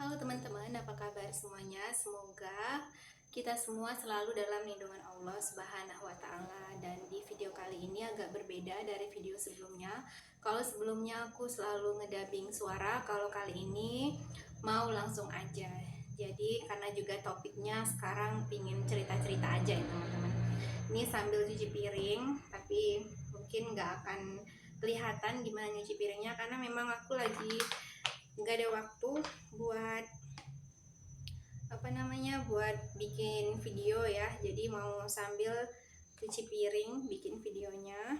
Halo teman-teman, apa kabar semuanya? Semoga kita semua selalu dalam lindungan Allah Subhanahu wa Ta'ala. Dan di video kali ini agak berbeda dari video sebelumnya. Kalau sebelumnya aku selalu ngedubbing suara, kalau kali ini mau langsung aja. Jadi karena juga topiknya sekarang pingin cerita-cerita aja ya teman-teman. Ini sambil cuci piring, tapi mungkin nggak akan kelihatan gimana nyuci piringnya karena memang aku lagi nggak ada waktu buat buat bikin video ya. Jadi mau sambil cuci piring bikin videonya.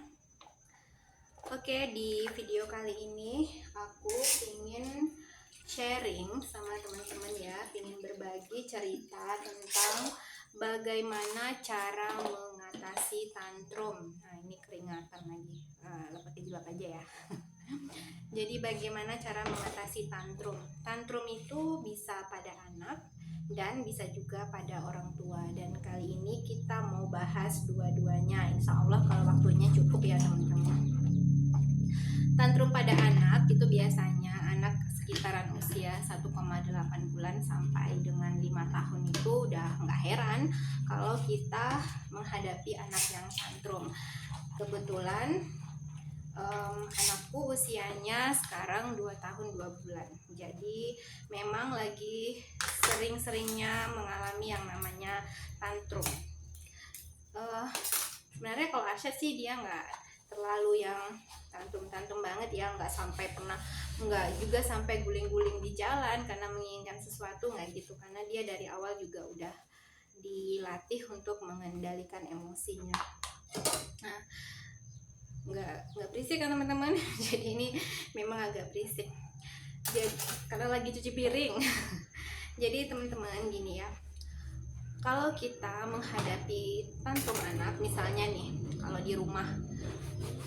Oke, di video kali ini aku ingin sharing sama teman-teman ya, ingin berbagi cerita tentang bagaimana cara mengatasi tantrum. Nah, ini keringatan lagi, pakai jilbab aja ya. Jadi bagaimana cara mengatasi tantrum? Tantrum itu bisa pada anak dan bisa juga pada orang tua. Dan kali ini kita mau bahas dua-duanya. Insya Allah kalau waktunya cukup ya teman-teman. Tantrum pada anak itu biasanya anak sekitaran usia 1,8 bulan sampai dengan 5 tahun itu udah nggak heran kalau kita menghadapi anak yang tantrum. Kebetulan anakku usianya sekarang 2 tahun 2 bulan. Jadi memang lagi sering-seringnya mengalami yang namanya tantrum. Sebenarnya kalau Asyad sih dia nggak terlalu yang tantrum banget ya, nggak juga sampai guling-guling di jalan karena menginginkan sesuatu, nggak gitu, karena dia dari awal juga udah dilatih untuk mengendalikan emosinya. Nah, nggak berisik kan teman-teman. Jadi ini memang agak berisik jadi karena lagi cuci piring. Jadi teman-teman gini ya, kalau kita menghadapi tantrum anak, misalnya nih kalau di rumah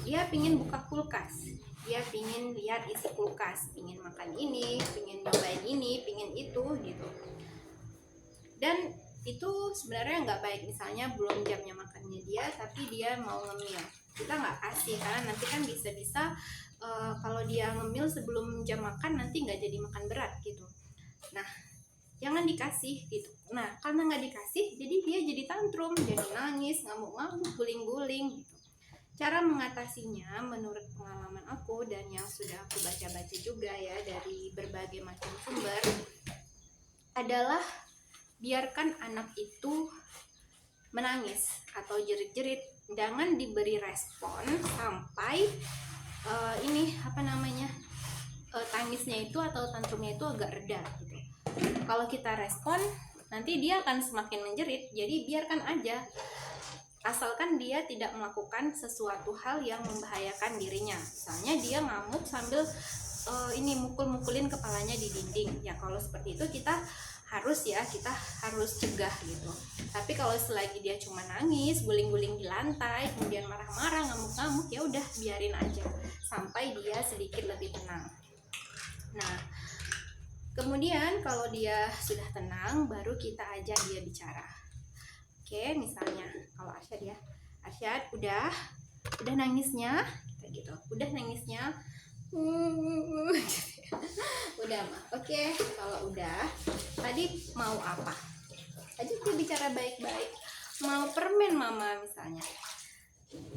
dia pingin buka kulkas, dia pingin lihat isi kulkas, pingin makan ini, pingin nyobain ini, pingin itu gitu, dan itu sebenarnya nggak baik. Misalnya belum jamnya makannya dia tapi dia mau ngemil, kita nggak kasih karena nanti kan bisa-bisa kalau dia ngemil sebelum jam makan nanti nggak jadi makan berat gitu. Nah, jangan dikasih gitu. Nah, karena nggak dikasih jadi dia jadi tantrum, jadi nangis, ngamuk-ngamuk, guling-guling gitu. Cara mengatasinya menurut pengalaman aku dan yang sudah aku baca-baca juga ya dari berbagai macam sumber adalah biarkan anak itu menangis atau jerit-jerit, jangan diberi respon sampai tangisnya itu atau tantrumnya itu agak reda gitu. Kalau kita respon nanti dia akan semakin menjerit. Jadi biarkan aja, asalkan dia tidak melakukan sesuatu hal yang membahayakan dirinya. Misalnya dia ngamuk sambil mukul-mukulin kepalanya di dinding ya, kalau seperti itu kita harus cegah gitu. Tapi kalau selagi dia cuma nangis, guling-guling di lantai, kemudian marah-marah, ngamuk-ngamuk, ya udah biarin aja sampai dia sedikit lebih tenang. Nah, kemudian kalau dia sudah tenang, baru kita ajak dia bicara. Oke, misalnya kalau Arsyad udah nangisnya, kayak gitu. Udah nangisnya, udah mah. Oke, kalau udah, tadi mau apa? Ajak dia bicara baik-baik. Mau permen mama misalnya.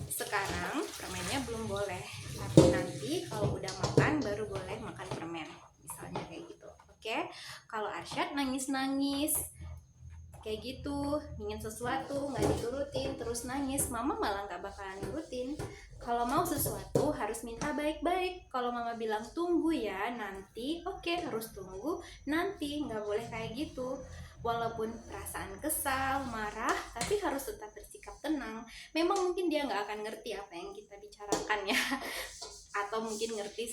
Sekarang permennya belum boleh, tapi nanti kalau udah makan baru boleh makan permen, misalnya kayak gitu. Oke, kalau Arsyad nangis-nangis kayak gitu, ingin sesuatu nggak diturutin terus nangis, mama malah nggak bakalan nurutin. Kalau mau sesuatu harus minta baik-baik. Kalau mama bilang tunggu ya nanti, oke, harus tunggu nanti, nggak boleh kayak gitu. Walaupun perasaan kesal, marah, tapi harus tetap bersikap tenang. Memang mungkin dia nggak akan ngerti apa yang kita bicarakan ya, atau mungkin ngerti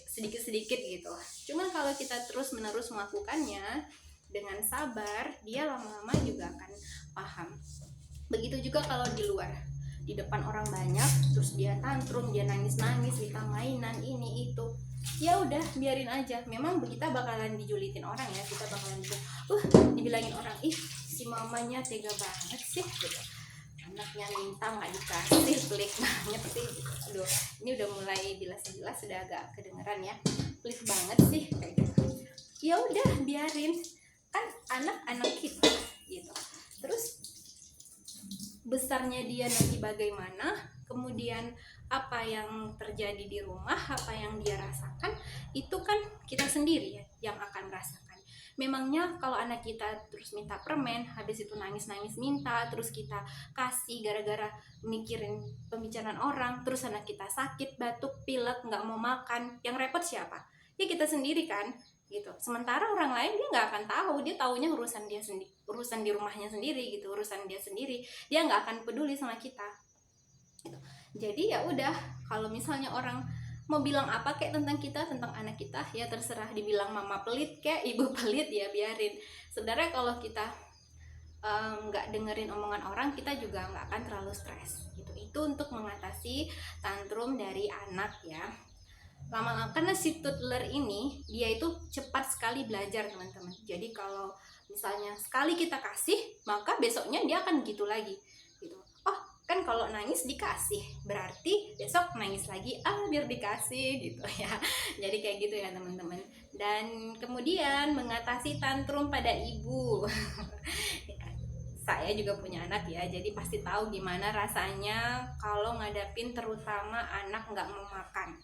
sedikit-sedikit gitu. Cuman kalau kita terus-menerus melakukannya dengan sabar, dia lama-lama juga akan paham. Begitu juga kalau di luar, di depan orang banyak, terus dia tantrum, dia nangis-nangis, minta mainan ini itu, ya udah biarin aja. Memang kita bakalan dijulitin orang ya, kita bakalan dibilangin orang, ih si mamanya tega banget sih gitu. Anaknya minta nggak dikasih, pelit banget sih. Aduh, ini udah mulai bilas-bilas, sudah agak kedengeran ya, pelit banget sih kayak gitu. ya udah biarin, kan anak-anak kita gitu. Terus besarnya dia nanti bagaimana, kemudian apa yang terjadi di rumah, apa yang dia rasakan, itu kan kita sendiri ya yang akan merasakan. Memangnya kalau anak kita terus minta permen, habis itu nangis-nangis minta, terus kita kasih gara-gara mikirin pembicaraan orang, terus anak kita sakit, batuk, pilek, nggak mau makan, yang repot siapa? Ya kita sendiri kan gitu. Sementara orang lain dia nggak akan tahu, dia taunya urusan dia sendiri, urusan di rumahnya sendiri gitu, urusan dia sendiri, dia nggak akan peduli sama kita gitu. Jadi ya udah, kalau misalnya orang mau bilang apa kayak tentang kita, tentang anak kita, ya terserah. Dibilang mama pelit kayak ibu pelit, ya biarin. Sebenarnya kalau kita nggak dengerin omongan orang, kita juga nggak akan terlalu stres gitu. Itu untuk mengatasi tantrum dari anak ya. Lama-lama, karena si toddler ini dia itu cepat sekali belajar teman-teman. Jadi kalau misalnya sekali kita kasih, maka besoknya dia akan gitu lagi gitu. Oh kan kalau nangis dikasih, berarti besok nangis lagi, biar dikasih gitu ya. Jadi kayak gitu ya teman-teman. Dan kemudian mengatasi tantrum pada ibu. Saya juga punya anak ya, jadi pasti tahu gimana rasanya kalau ngadapin terutama anak nggak mau makan.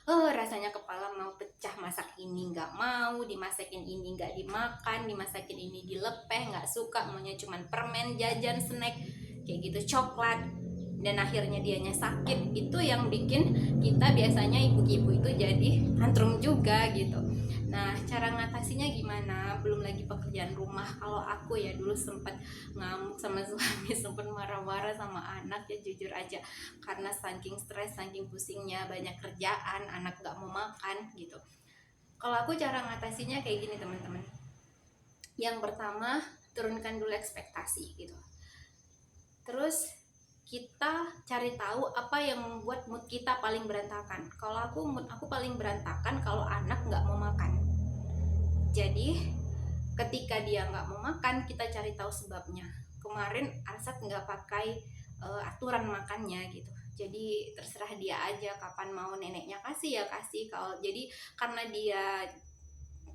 Rasanya kepala mau pecah, masak ini nggak mau, dimasakin ini nggak dimakan, dimasakin ini dilepeh, nggak suka, maunya cuman permen, jajan, snack, kayak gitu, coklat, dan akhirnya dianya sakit. Itu yang bikin kita biasanya ibu-ibu itu jadi tantrum juga gitu. Nah, cara ngatasinya gimana? Belum lagi pekerjaan rumah. Kalau aku ya dulu sempat ngamuk sama suami, sempat marah-marah sama anak ya, jujur aja, karena saking stres, saking pusingnya, banyak kerjaan, anak gak mau makan gitu. Kalau aku cara ngatasinya kayak gini teman-teman. Yang pertama, turunkan dulu ekspektasi gitu. Terus kita cari tahu apa yang membuat mood kita paling berantakan. Kalau aku, mood aku paling berantakan kalau anak nggak mau makan. Jadi ketika dia nggak mau makan, kita cari tahu sebabnya. Kemarin Arsat nggak pakai aturan makannya gitu. Jadi terserah dia aja kapan mau neneknya kasih ya kasih. Kalau jadi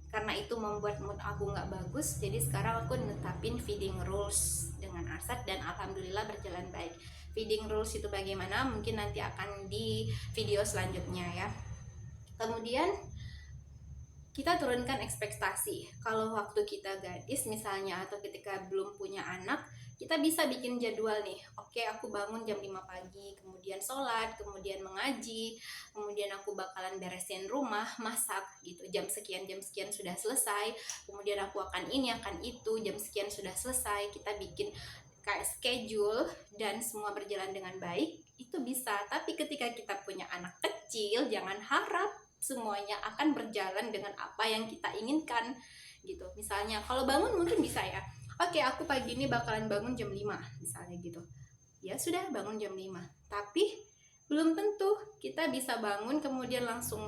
karena itu membuat mood aku nggak bagus, jadi sekarang aku netapin feeding rules dengan Arsat dan alhamdulillah berjalan baik. Feeding rules itu bagaimana mungkin nanti akan di video selanjutnya ya. Kemudian kita turunkan ekspektasi. Kalau waktu kita gadis misalnya, atau ketika belum punya anak, kita bisa bikin jadwal nih. Oke, aku bangun jam 5 pagi, kemudian sholat, kemudian mengaji, kemudian aku bakalan beresin rumah, masak gitu. Jam sekian sudah selesai, kemudian aku akan ini, akan itu, jam sekian sudah selesai. Kita bikin kayak schedule dan semua berjalan dengan baik, itu bisa. Tapi ketika kita punya anak kecil, jangan harap semuanya akan berjalan dengan apa yang kita inginkan gitu. Misalnya kalau bangun mungkin bisa ya, oke aku pagi ini bakalan bangun jam 5 misalnya gitu, ya sudah bangun jam 5. Tapi belum tentu kita bisa bangun kemudian langsung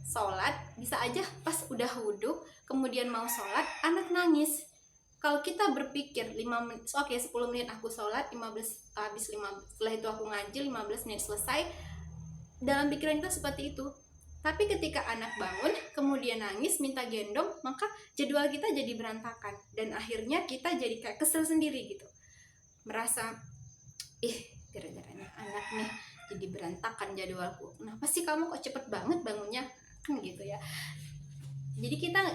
sholat. Bisa aja pas udah wudhu kemudian mau sholat anak nangis. Kalau kita berpikir 5 menit, oke 10 menit aku sholat, 15 habis 5, setelah itu aku ngaji 15 menit selesai, dalam pikiran kita seperti itu. Tapi ketika anak bangun kemudian nangis minta gendong, maka jadwal kita jadi berantakan dan akhirnya kita jadi kayak kesel sendiri gitu, merasa gara-garanya anak nih jadi berantakan jadwalku, kenapa sih kamu kok cepet banget bangunnya, kan gitu ya. Jadi kita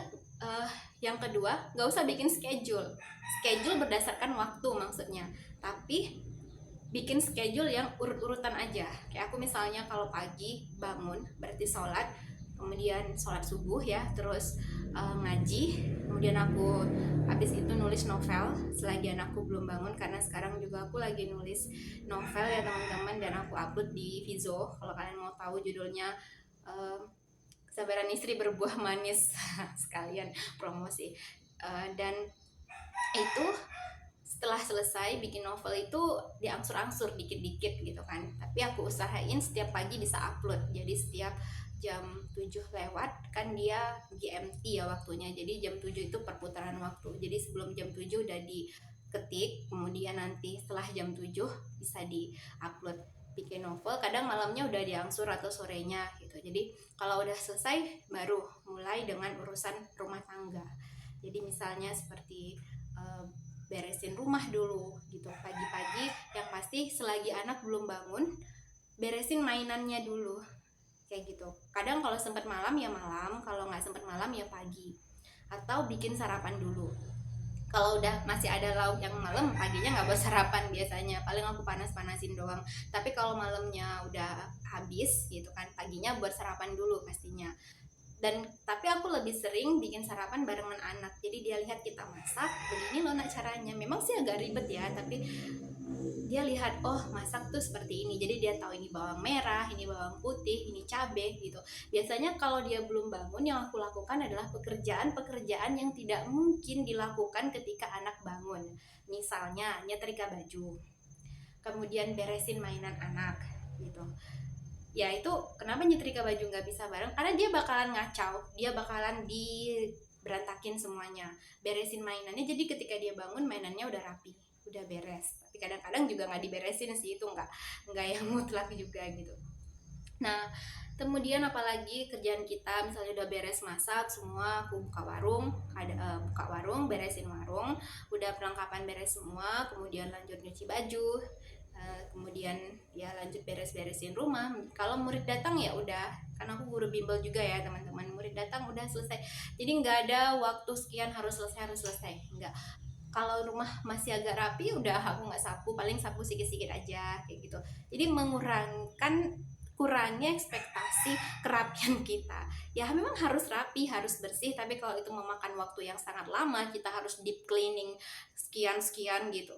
yang kedua, nggak usah bikin schedule berdasarkan waktu maksudnya, tapi bikin schedule yang urut-urutan aja. Kayak aku misalnya kalau pagi bangun berarti sholat, kemudian sholat subuh ya, terus ngaji, kemudian aku habis itu nulis novel selagi anakku belum bangun, karena sekarang juga aku lagi nulis novel ya teman-teman, dan aku upload di Vizo kalau kalian mau tahu judulnya, Kesabaran Istri Berbuah Manis. Sekalian promosi. Dan itu setelah selesai bikin novel itu diangsur-angsur dikit-dikit gitu kan, tapi aku usahain setiap pagi bisa upload. Jadi setiap jam 7 lewat kan dia GMT ya waktunya, jadi jam 7 itu perputaran waktu. Jadi sebelum jam 7 udah diketik, kemudian nanti setelah jam 7 bisa di-upload bikin novel. Kadang malamnya udah diangsur atau sorenya gitu. Jadi kalau udah selesai baru mulai selesai dengan urusan rumah tangga. Jadi misalnya seperti beresin rumah dulu gitu pagi-pagi, yang pasti selagi anak belum bangun beresin mainannya dulu kayak gitu. Kadang kalau sempat malam ya malam, kalau nggak sempat malam ya pagi, atau bikin sarapan dulu. Kalau udah masih ada lauk yang malam, paginya nggak buat sarapan biasanya, paling aku panas-panasin doang. Tapi kalau malamnya udah habis gitu kan, paginya buat sarapan dulu pastinya. Dan tapi aku lebih sering bikin sarapan barengan anak, jadi dia lihat kita masak, begini loh nak caranya. Memang sih agak ribet ya, tapi dia lihat, oh masak tuh seperti ini, jadi dia tahu ini bawang merah, ini bawang putih, ini cabai gitu. Biasanya kalau dia belum bangun, yang aku lakukan adalah pekerjaan-pekerjaan yang tidak mungkin dilakukan ketika anak bangun. Misalnya nyetrika baju, kemudian beresin mainan anak gitu. Ya itu kenapa nyetrika baju nggak bisa bareng, karena dia bakalan ngacau, dia bakalan berantakin semuanya. Beresin mainannya, jadi ketika dia bangun mainannya udah rapi, udah beres. Tapi kadang-kadang juga nggak diberesin sih, itu nggak yang mutlak juga gitu. Nah kemudian apalagi kerjaan kita, misalnya udah beres masak semua, aku buka warung, buka warung, beresin warung, udah perlengkapan beres semua, kemudian lanjut nyuci baju, kemudian ya lanjut beres-beresin rumah. Kalau murid datang ya udah, karena aku guru bimbel juga ya teman-teman, murid datang udah selesai, jadi nggak ada waktu sekian harus selesai, nggak. Kalau rumah masih agak rapi, udah aku nggak sapu, paling sapu sedikit-sedikit aja kayak gitu. Jadi kurangnya ekspektasi kerapian kita. Ya memang harus rapi, harus bersih, tapi kalau itu memakan waktu yang sangat lama, kita harus deep cleaning sekian gitu,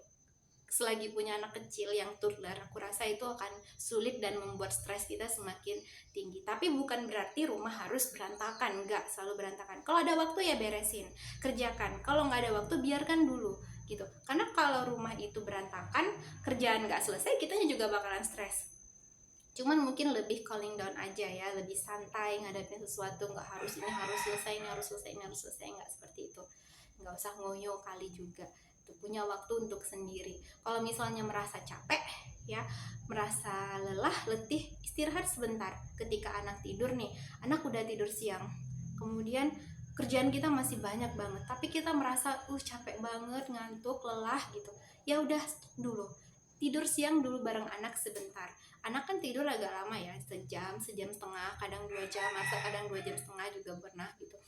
selagi punya anak kecil yang toddler, aku rasa itu akan sulit dan membuat stres kita semakin tinggi. Tapi bukan berarti rumah harus berantakan, enggak selalu berantakan. Kalau ada waktu ya beresin, kerjakan. Kalau nggak ada waktu biarkan dulu gitu. Karena kalau rumah itu berantakan, kerjaan nggak selesai, kitanya juga bakalan stres. Cuman mungkin lebih calling down aja ya, lebih santai ngadepin sesuatu, nggak harus ini harus selesai, ini harus selesai, ini harus selesai, nggak seperti itu. Nggak usah ngoyo kali juga, punya waktu untuk sendiri. Kalau misalnya merasa capek ya, merasa lelah, letih, istirahat sebentar. Ketika anak tidur nih, anak udah tidur siang, kemudian kerjaan kita masih banyak banget, tapi kita merasa capek banget, ngantuk, lelah gitu, ya udah dulu, tidur siang dulu bareng anak sebentar. Anak kan tidur agak lama ya, sejam setengah, kadang 2 jam, masa kadang 2 jam setengah juga pernah gitu.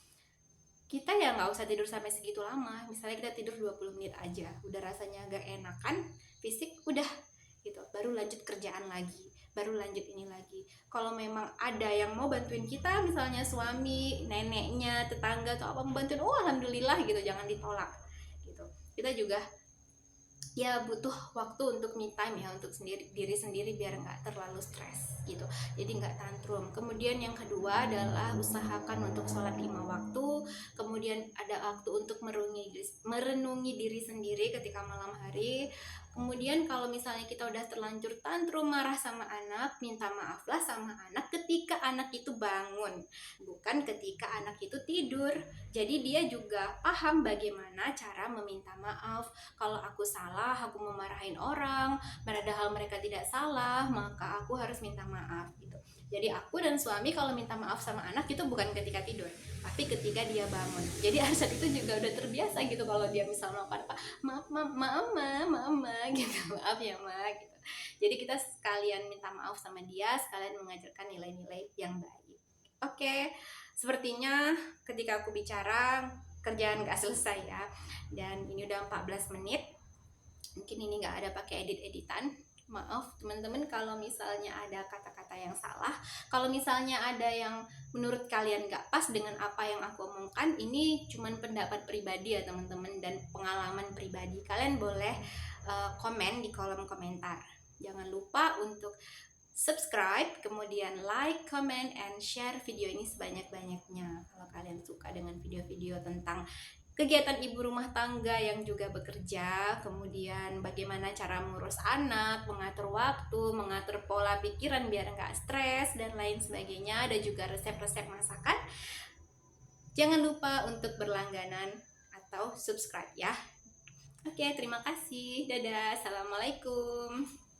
Kita ya nggak usah tidur sampai segitu lama, misalnya kita tidur 20 menit aja, udah rasanya agak enakan fisik, udah gitu, baru lanjut kerjaan lagi, baru lanjut ini lagi. Kalau memang ada yang mau bantuin kita, misalnya suami, neneknya, tetangga atau apa mau bantuin, alhamdulillah gitu, jangan ditolak gitu. Kita juga ya butuh waktu untuk me time ya, untuk diri sendiri biar nggak terlalu stres gitu, jadi nggak tantrum. Kemudian yang kedua adalah usahakan untuk sholat 5 waktu, kemudian ada waktu untuk merenungi diri sendiri ketika malam hari. Kemudian kalau misalnya kita udah terlanjur tantrum marah sama anak, minta maaflah sama anak ketika anak itu bangun, bukan ketika anak itu tidur. Jadi dia juga paham bagaimana cara meminta maaf. Kalau aku salah, aku memarahin orang, padahal mereka tidak salah, maka aku harus minta maaf gitu. Jadi aku dan suami kalau minta maaf sama anak itu bukan ketika tidur, tapi ketika dia bangun. Jadi Arsyad itu juga udah terbiasa gitu, kalau dia misalnya melakukan maaf ma gitu, maaf ya ma gitu. Jadi kita sekalian minta maaf sama dia, sekalian mengajarkan nilai-nilai yang baik. Oke, sepertinya ketika aku bicara kerjaan gak selesai ya, dan ini udah 14 menit, mungkin ini gak ada pakai edit-editan. Maaf teman-teman kalau misalnya ada kata-kata yang salah, kalau misalnya ada yang menurut kalian gak pas dengan apa yang aku omongkan. Ini cuman pendapat pribadi ya teman-teman, dan pengalaman pribadi. Kalian boleh komen di kolom komentar. Jangan lupa untuk subscribe, kemudian like, comment, and share video ini sebanyak-banyaknya. Kalau kalian suka dengan video-video tentang kegiatan ibu rumah tangga yang juga bekerja, kemudian bagaimana cara mengurus anak, mengatur waktu, mengatur pola pikiran biar nggak stres, dan lain sebagainya. Ada juga resep-resep masakan. Jangan lupa untuk berlangganan atau subscribe ya. Oke, terima kasih. Dadah. Assalamualaikum.